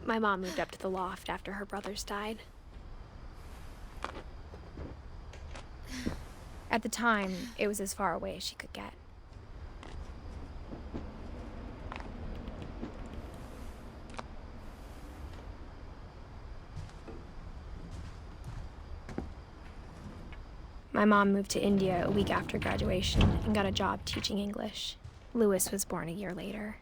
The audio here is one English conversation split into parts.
My mom moved up to the loft after her brothers died. At the time, it was as far away as she could get. My mom moved to India a week after graduation and got a job teaching English. Louis was born a year later.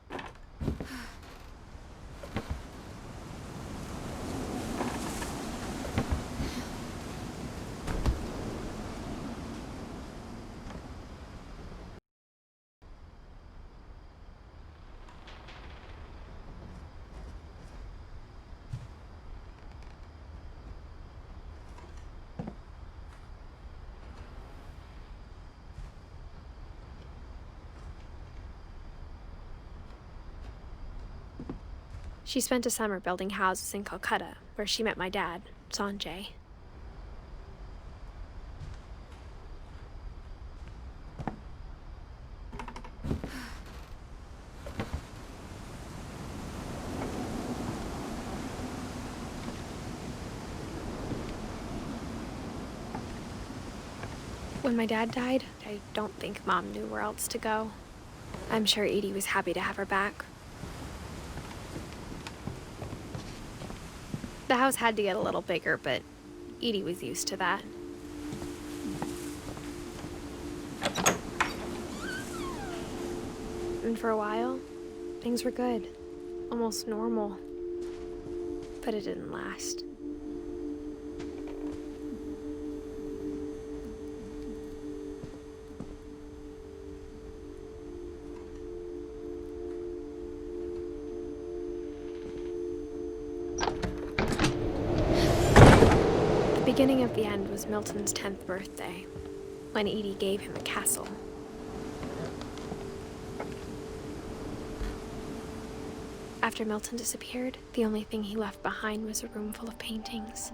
She spent a summer building houses in Calcutta, where she met my dad, Sanjay. When my dad died, I don't think Mom knew where else to go. I'm sure Edie was happy to have her back. The house had to get a little bigger, but Edie was used to that. And for a while, things were good, almost normal. But it didn't last. The beginning of the end was Milton's 10th birthday, when Edie gave him a castle. After Milton disappeared, the only thing he left behind was a room full of paintings.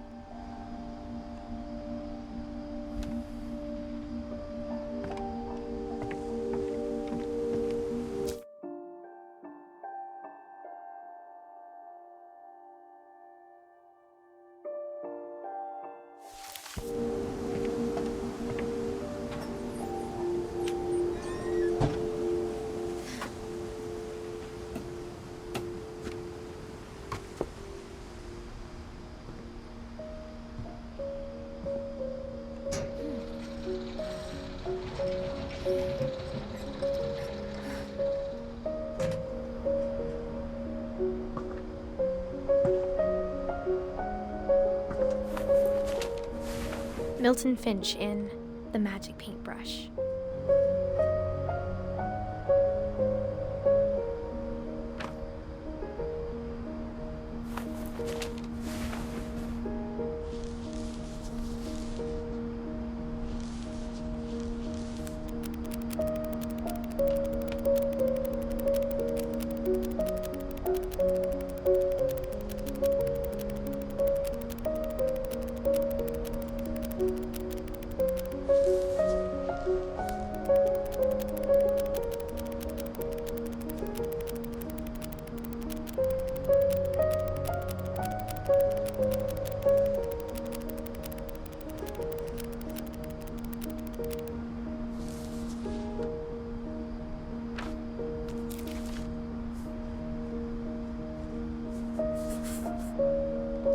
Milton Finch in The Magic Paintbrush.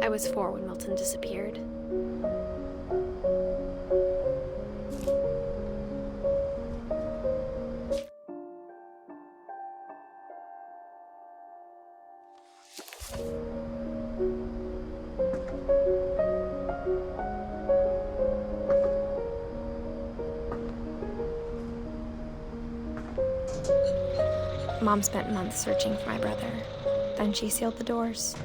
I was 4 when Milton disappeared. Mom spent months searching for my brother. Then she sealed the doors.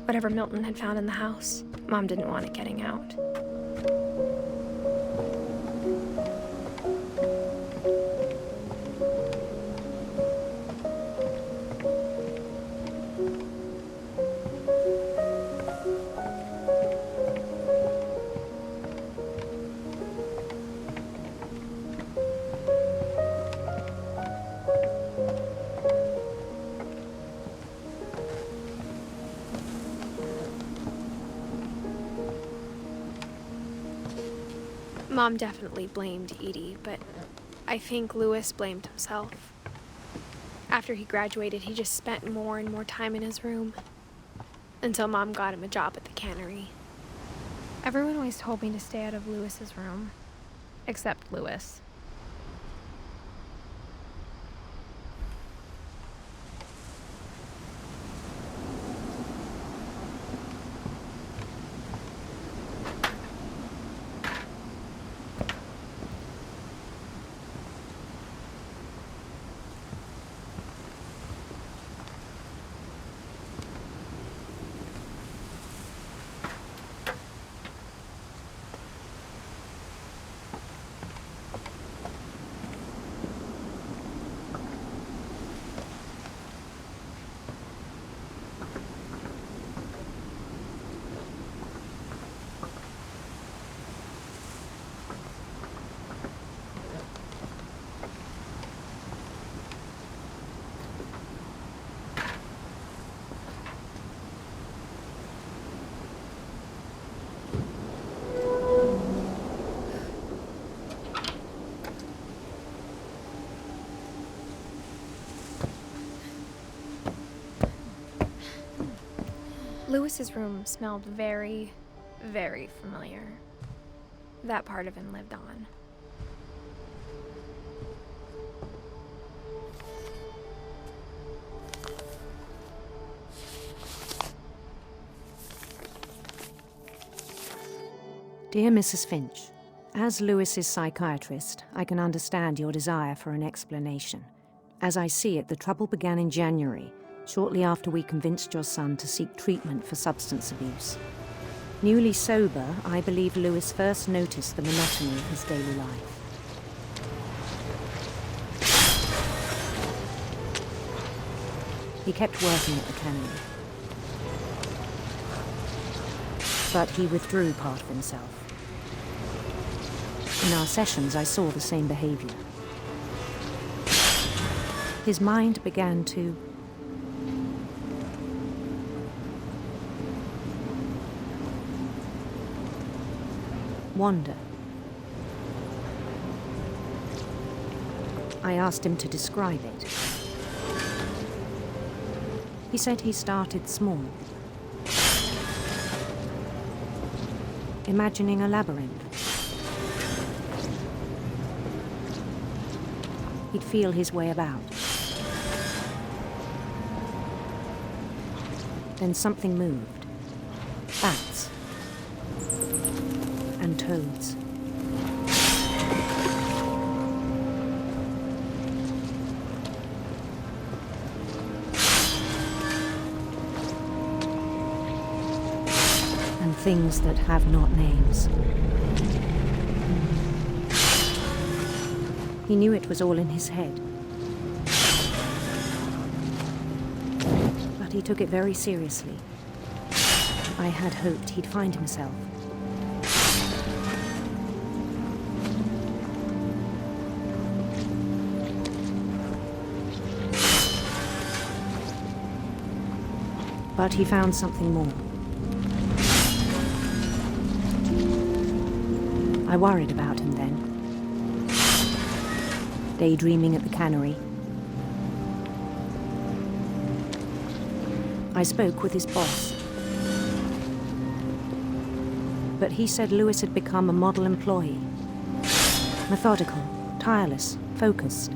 Whatever Milton had found in the house, Mom didn't want it getting out. Mom definitely blamed Edie, but I think Lewis blamed himself. After he graduated, he just spent more and more time in his room, until Mom got him a job at the cannery. Everyone always told me to stay out of Lewis's room, except Lewis. Lewis's room smelled very, very familiar. That part of him lived on. Dear Mrs. Finch, as Lewis's psychiatrist, I can understand your desire for an explanation. As I see it, the trouble began in January, shortly after we convinced your son to seek treatment for substance abuse. Newly sober, I believe Lewis first noticed the monotony of his daily life. He kept working at the cannery, but he withdrew part of himself. In our sessions, I saw the same behavior. His mind began to wander. I asked him to describe it. He said he started small, imagining a labyrinth. He'd feel his way about. Then something moved. Bats. And toads. And things that have not names. He knew it was all in his head. But he took it very seriously. I had hoped he'd find himself. But he found something more. I worried about him then. Daydreaming at the cannery. I spoke with his boss. But he said Lewis had become a model employee. Methodical, tireless, focused.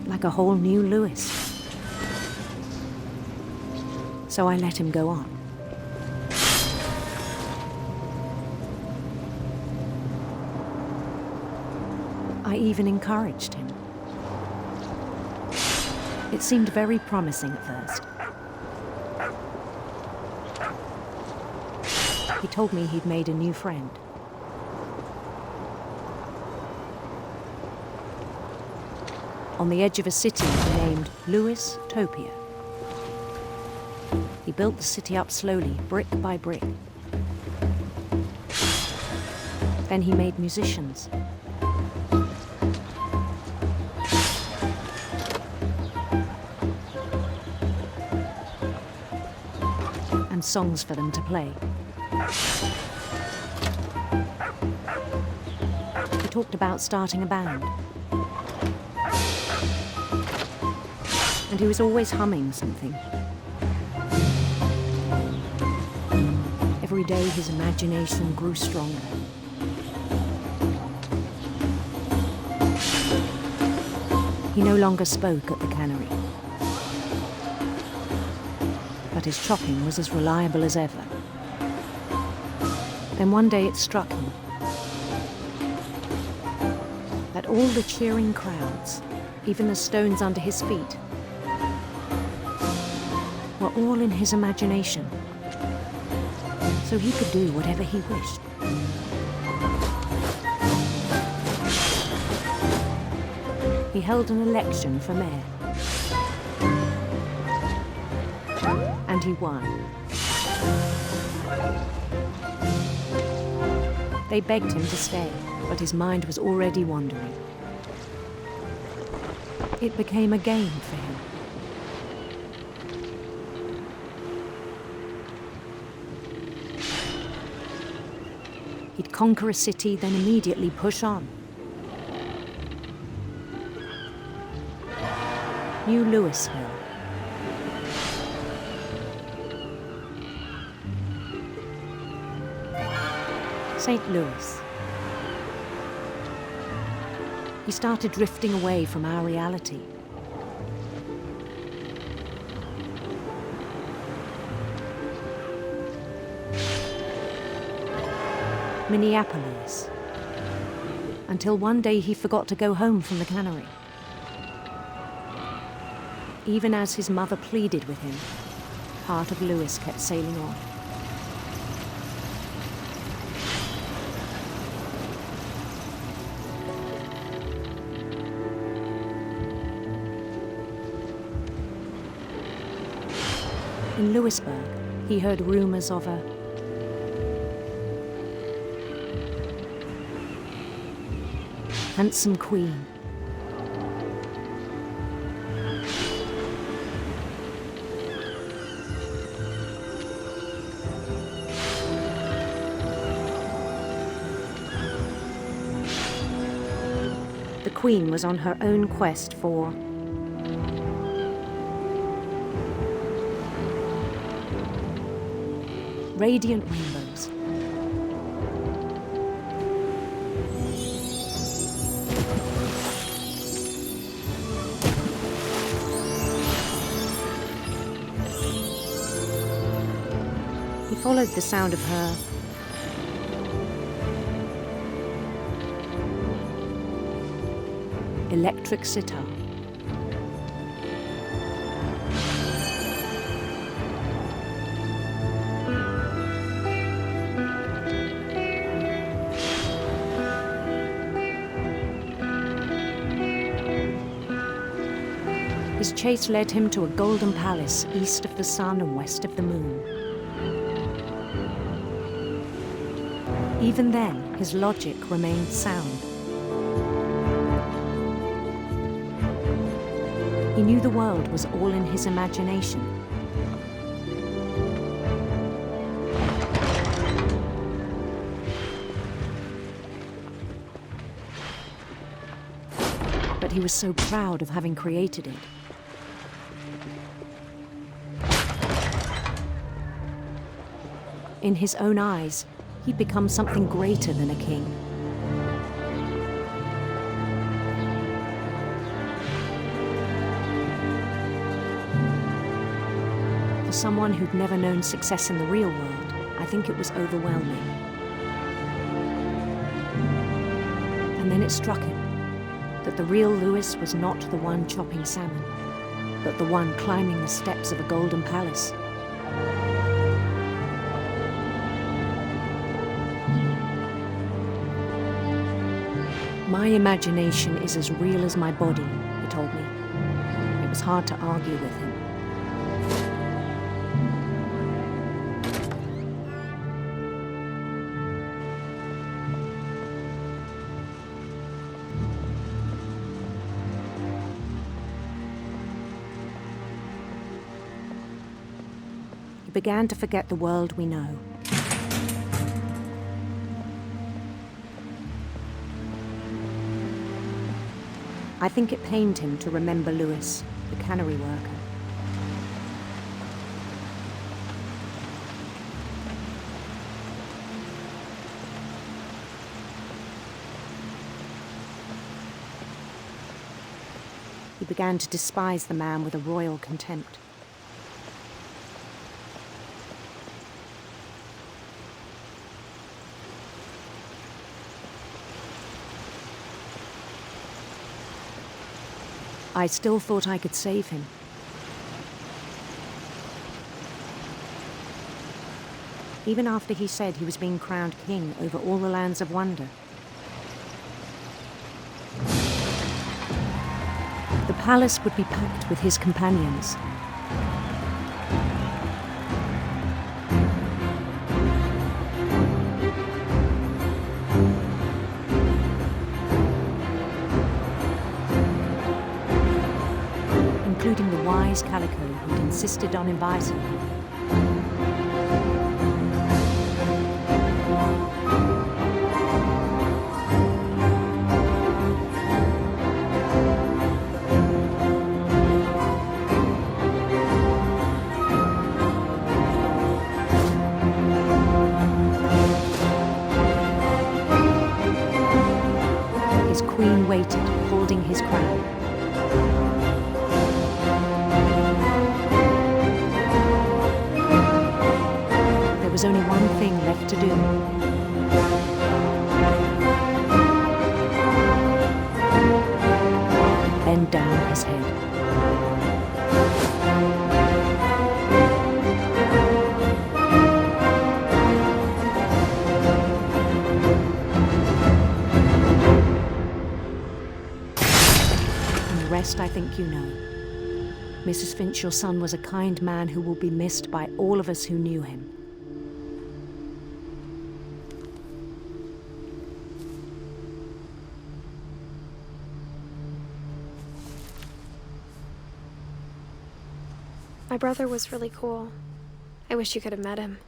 Like a whole new Lewis. So I let him go on. I even encouraged him. It seemed very promising at first. He told me he'd made a new friend. On the edge of a city named Lewis-topia. He built the city up slowly, brick by brick. Then he made musicians. And songs for them to play. talked about starting a band. And he was always humming something. Every day his imagination grew stronger. He no longer spoke at the cannery. But his chopping was as reliable as ever. Then one day it struck him that all the cheering crowds, even the stones under his feet, were all in his imagination, so he could do whatever he wished. He held an election for mayor, and he won. They begged him to stay, but his mind was already wandering. It became a game for him. He'd conquer a city, then immediately push on. New Louisville. St. Louis. He started drifting away from our reality. Minneapolis. Until one day he forgot to go home from the cannery. Even as his mother pleaded with him, part of Louis kept sailing on. In Louisburg, he heard rumors of a handsome queen. The queen was on her own quest for radiant rainbows. He followed the sound of her electric sitar. His chase led him to a golden palace east of the sun and west of the moon. Even then, his logic remained sound. He knew the world was all in his imagination. But he was so proud of having created it. In his own eyes, he'd become something greater than a king. For someone who'd never known success in the real world, I think it was overwhelming. And then it struck him that the real Louis was not the one chopping salmon, but the one climbing the steps of a golden palace. My imagination is as real as my body, he told me. It was hard to argue with him. He began to forget the world we know. I think it pained him to remember Lewis, the cannery worker. He began to despise the man with a royal contempt. I still thought I could save him. Even after he said he was being crowned king over all the lands of wonder. The palace would be packed with his companions. Including the wise Calico who'd insisted on inviting him. His queen waited, holding his crown. There was only one thing left to do. Bend down his head. And the rest I think you know. Mrs. Finch, your son was a kind man who will be missed by all of us who knew him. My brother was really cool. I wish you could have met him.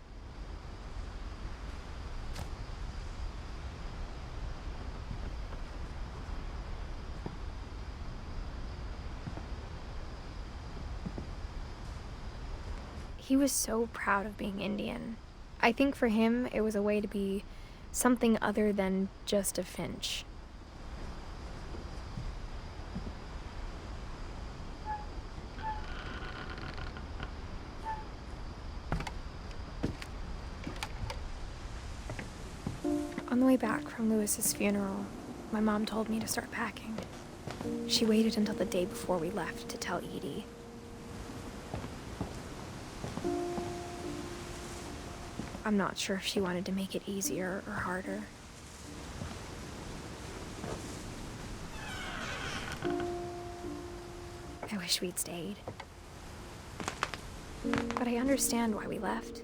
He was so proud of being Indian. I think for him, it was a way to be something other than just a Finch. On the way back from Lewis's funeral, my mom told me to start packing. She waited until the day before we left to tell Edie. I'm not sure if she wanted to make it easier or harder. I wish we'd stayed. But I understand why we left.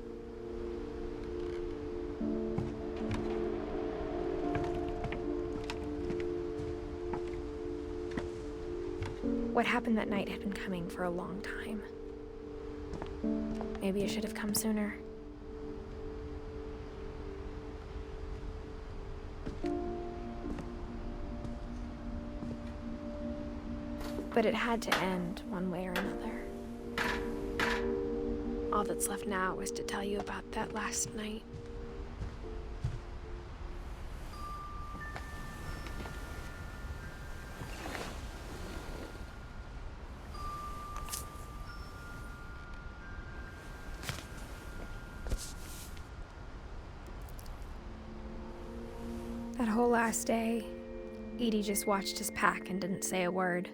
What happened that night had been coming for a long time. Maybe it should have come sooner. But it had to end one way or another. All that's left now is to tell you about that last night. That whole last day, Edie just watched us pack and didn't say a word.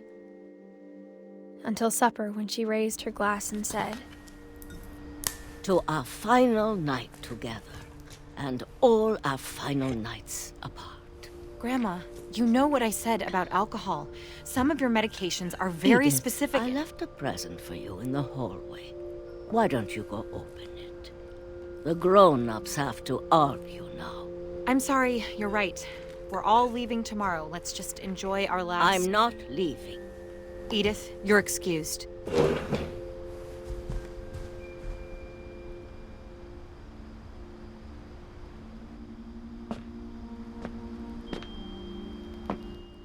Until supper, when she raised her glass and said, "To our final night together, and all our final nights apart." Grandma, you know what I said about alcohol. Some of your medications are very Edith, specific. I left a present for you in the hallway. Why don't you go open it? The grown-ups have to argue now. I'm sorry, you're right. We're all leaving tomorrow. Let's just enjoy our last... I'm not leaving. Edith, you're excused.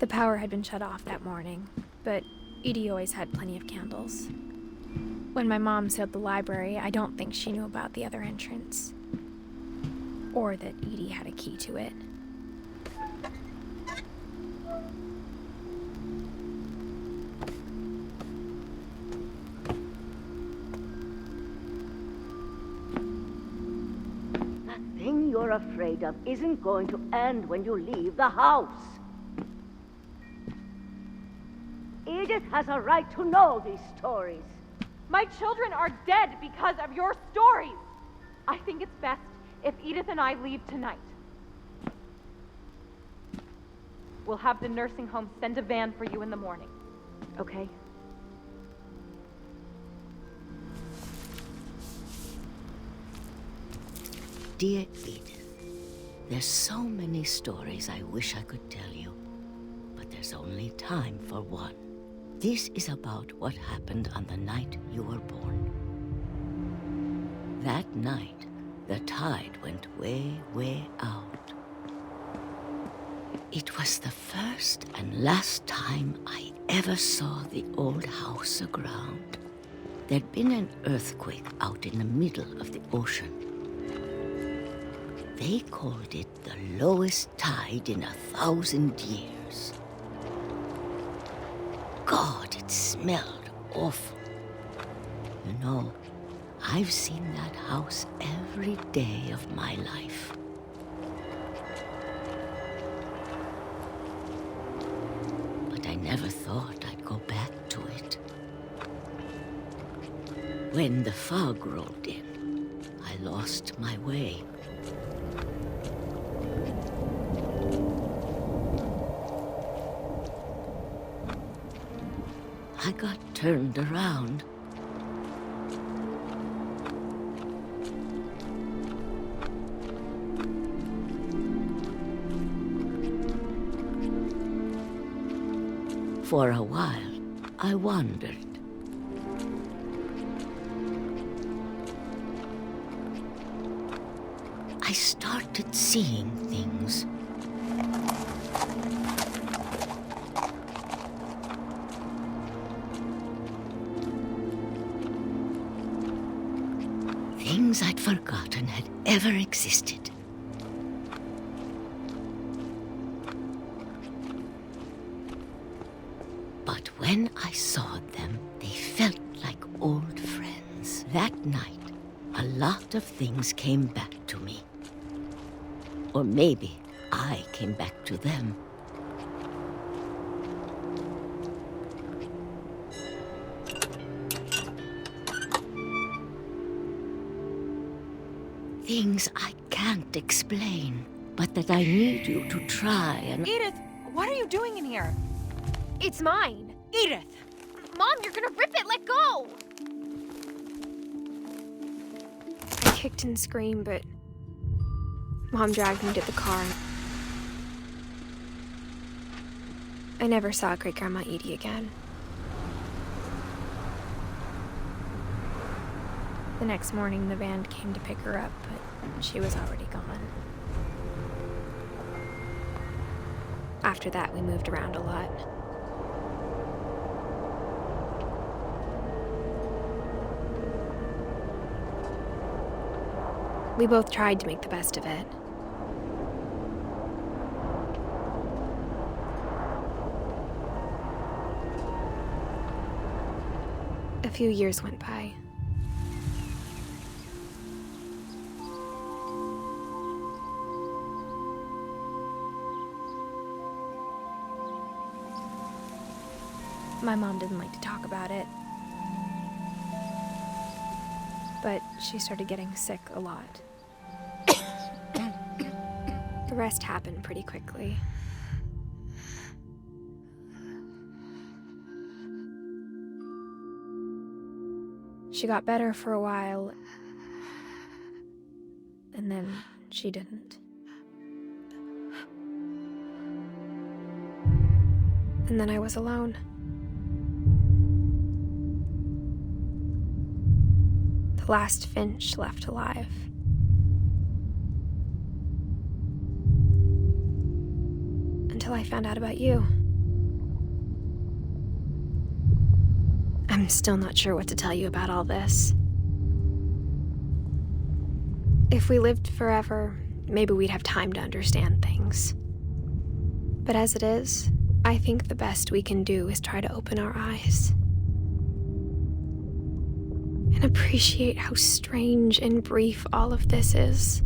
The power had been shut off that morning, but Edie always had plenty of candles. When my mom sealed the library, I don't think she knew about the other entrance. Or that Edie had a key to it. That thing you're afraid of isn't going to end when you leave the house. Edith has a right to know these stories. My children are dead because of your stories. I think it's best if Edith and I leave tonight. We'll have the nursing home send a van for you in the morning, okay? Dear Edith, there's so many stories I wish I could tell you, but there's only time for one. This is about what happened on the night you were born. That night, the tide went way, way out. It was the first and last time I ever saw the old house aground. There'd been an earthquake out in the middle of the ocean. They called it the lowest tide in 1,000 years. God, it smelled awful. You know, I've seen that house every day of my life. But I never thought I'd go back to it. When the fog rolled in, I lost my way. I got turned around. For a while, I wandered. I started seeing things. Things I'd forgotten had ever existed. But when I saw them, they felt like old friends. That night, a lot of things came back to me. Or maybe I came back to them. Things I can't explain, but that I need you to try and... Edith, what are you doing in here? It's mine! Edith! Mom, you're gonna rip it! Let go! I kicked and screamed, but Mom dragged me to the car. I never saw Great-Grandma Edie again. The next morning, the van came to pick her up, but she was already gone. After that, we moved around a lot. We both tried to make the best of it. A few years went by. My mom didn't like to talk about it. But she started getting sick a lot. The rest happened pretty quickly. She got better for a while, and then she didn't. And then I was alone. The last Finch left alive. Until I found out about you. I'm still not sure what to tell you about all this. If we lived forever, maybe we'd have time to understand things. But as it is, I think the best we can do is try to open our eyes. And appreciate how strange and brief all of this is.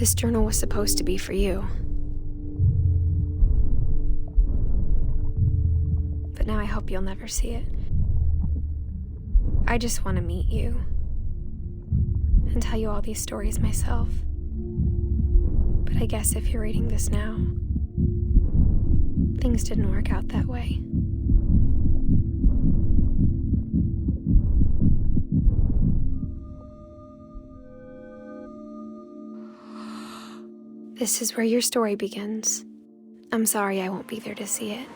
This journal was supposed to be for you. But now I hope you'll never see it. I just want to meet you and tell you all these stories myself. But I guess if you're reading this now, things didn't work out that way. This is where your story begins. I'm sorry I won't be there to see it.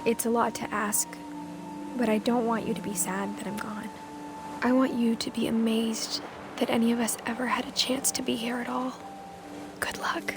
It's a lot to ask, but I don't want you to be sad that I'm gone. I want you to be amazed that any of us ever had a chance to be here at all. Good luck.